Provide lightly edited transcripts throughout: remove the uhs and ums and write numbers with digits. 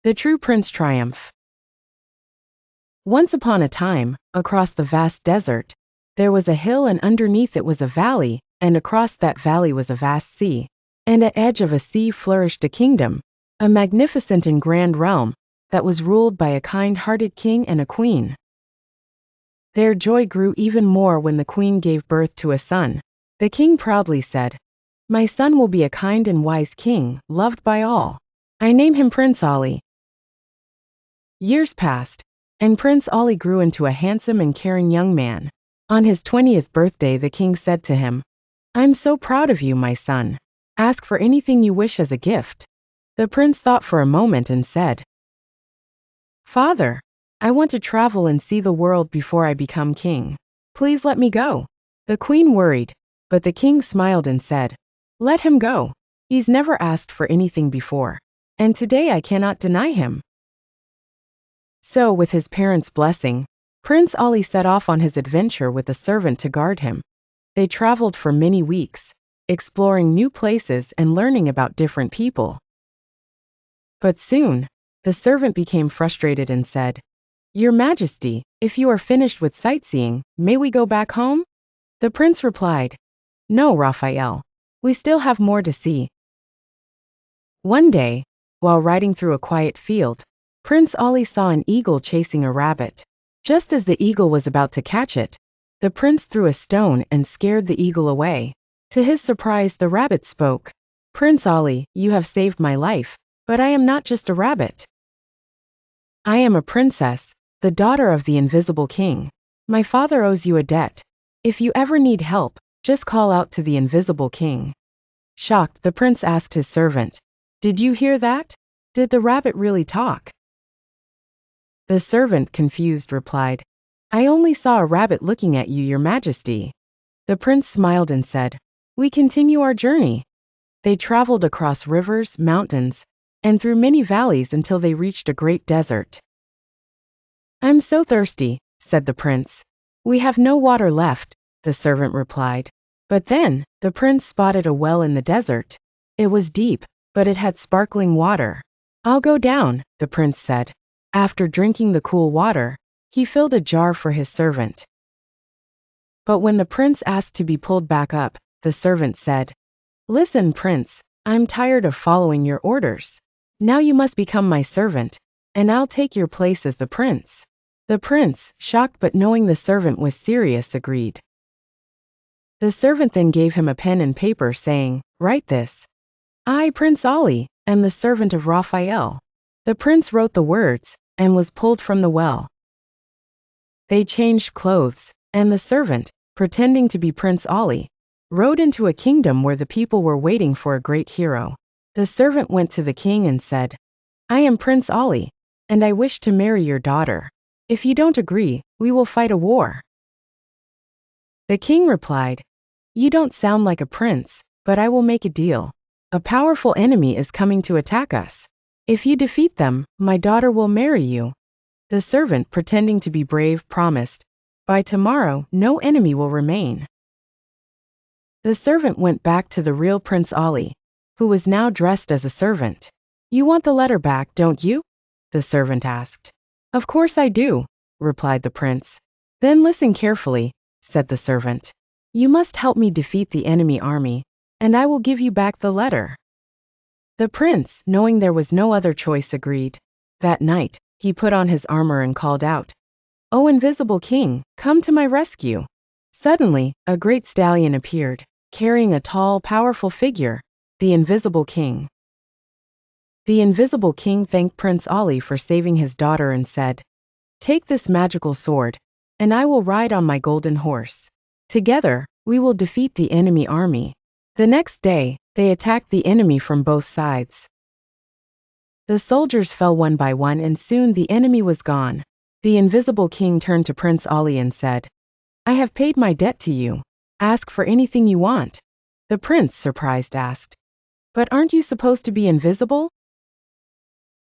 The true prince triumph. Once upon a time, across the vast desert, there was a hill, and underneath it was a valley, and across that valley was a vast sea. And at the edge of a sea flourished a kingdom, a magnificent and grand realm, that was ruled by a kind-hearted king and a queen. Their joy grew even more when the queen gave birth to a son. The king proudly said, "My son will be a kind and wise king, loved by all. I name him Prince Ali." Years passed, and Prince Ali grew into a handsome and caring young man. On his 20th birthday, the king said to him, "I'm so proud of you, my son. Ask for anything you wish as a gift." The prince thought for a moment and said, "Father, I want to travel and see the world before I become king. Please let me go." The queen worried, but the king smiled and said, "Let him go. He's never asked for anything before, and today I cannot deny him." So, with his parents' blessing, Prince Ali set off on his adventure with a servant to guard him. They traveled for many weeks, exploring new places and learning about different people. But soon, the servant became frustrated and said, "Your Majesty, if you are finished with sightseeing, may we go back home?" The prince replied, "No, Raphael. We still have more to see." One day, while riding through a quiet field, Prince Ali saw an eagle chasing a rabbit. Just as the eagle was about to catch it, the prince threw a stone and scared the eagle away. To his surprise, the rabbit spoke, "Prince Ali, you have saved my life, but I am not just a rabbit. I am a princess, the daughter of the invisible king. My father owes you a debt. If you ever need help, just call out to the invisible king." Shocked, the prince asked his servant, "Did you hear that? Did the rabbit really talk?" The servant, confused, replied, "I only saw a rabbit looking at you, Your Majesty." The prince smiled and said, "We continue our journey." They traveled across rivers, mountains, and through many valleys until they reached a great desert. "I'm so thirsty," said the prince. "We have no water left," the servant replied. But then, the prince spotted a well in the desert. It was deep, but it had sparkling water. "I'll go down," the prince said. After drinking the cool water, he filled a jar for his servant. But when the prince asked to be pulled back up, the servant said, "Listen, prince, I'm tired of following your orders. Now you must become my servant, and I'll take your place as the prince." The prince, shocked but knowing the servant was serious, agreed. The servant then gave him a pen and paper, saying, "Write this. I, Prince Ali, am the servant of Raphael." The prince wrote the words, and was pulled from the well. They changed clothes, and the servant, pretending to be Prince Ali, rode into a kingdom where the people were waiting for a great hero. The servant went to the king and said, "I am Prince Ali, and I wish to marry your daughter. If you don't agree, we will fight a war." The king replied, "You don't sound like a prince, but I will make a deal. A powerful enemy is coming to attack us. If you defeat them, my daughter will marry you." The servant, pretending to be brave, promised, "By tomorrow, no enemy will remain." The servant went back to the real Prince Ali, who was now dressed as a servant. "You want the letter back, don't you?" the servant asked. "Of course I do," replied the prince. "Then listen carefully," said the servant. "You must help me defeat the enemy army, and I will give you back the letter." The prince, knowing there was no other choice, agreed. That night, he put on his armor and called out, "O invisible king, come to my rescue." Suddenly, a great stallion appeared, carrying a tall, powerful figure, the invisible king. The invisible king thanked Prince Ali for saving his daughter and said, "Take this magical sword, and I will ride on my golden horse. Together, we will defeat the enemy army." The next day, they attacked the enemy from both sides. The soldiers fell one by one, and soon the enemy was gone. The invisible king turned to Prince Ali and said, "I have paid my debt to you. Ask for anything you want." The prince, surprised, asked, "But aren't you supposed to be invisible?"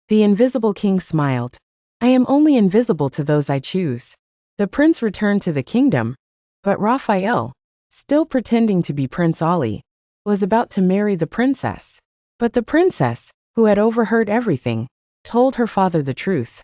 The invisible king smiled, "I am only invisible to those I choose." The prince returned to the kingdom, but Raphael, still pretending to be Prince Ali, was about to marry the princess. But the princess, who had overheard everything, told her father the truth.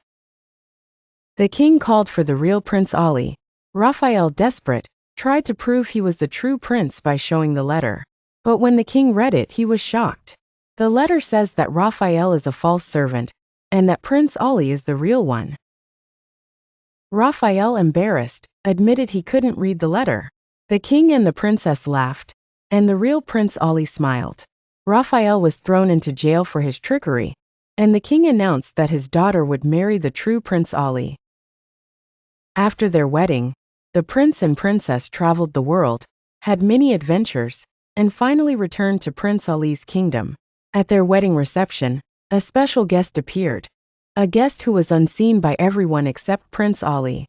The king called for the real Prince Ali. Raphael, desperate, tried to prove he was the true prince by showing the letter. But when the king read it, he was shocked. The letter says that Raphael is a false servant, and that Prince Ali is the real one. Raphael, embarrassed, admitted he couldn't read the letter. The king and the princess laughed, and the real Prince Ali smiled. Raphael was thrown into jail for his trickery, and the king announced that his daughter would marry the true Prince Ali. After their wedding, the prince and princess traveled the world, had many adventures, and finally returned to Prince Ali's kingdom. At their wedding reception, a special guest appeared. A guest who was unseen by everyone except Prince Ali.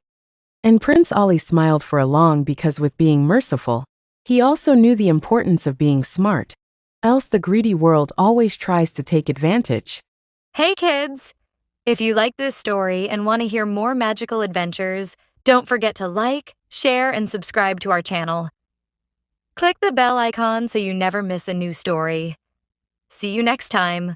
And Prince Ali smiled for a long because with being merciful, he also knew the importance of being smart. Else the greedy world always tries to take advantage. Hey kids! If you like this story and want to hear more magical adventures, don't forget to like, share, and subscribe to our channel. Click the bell icon so you never miss a new story. See you next time.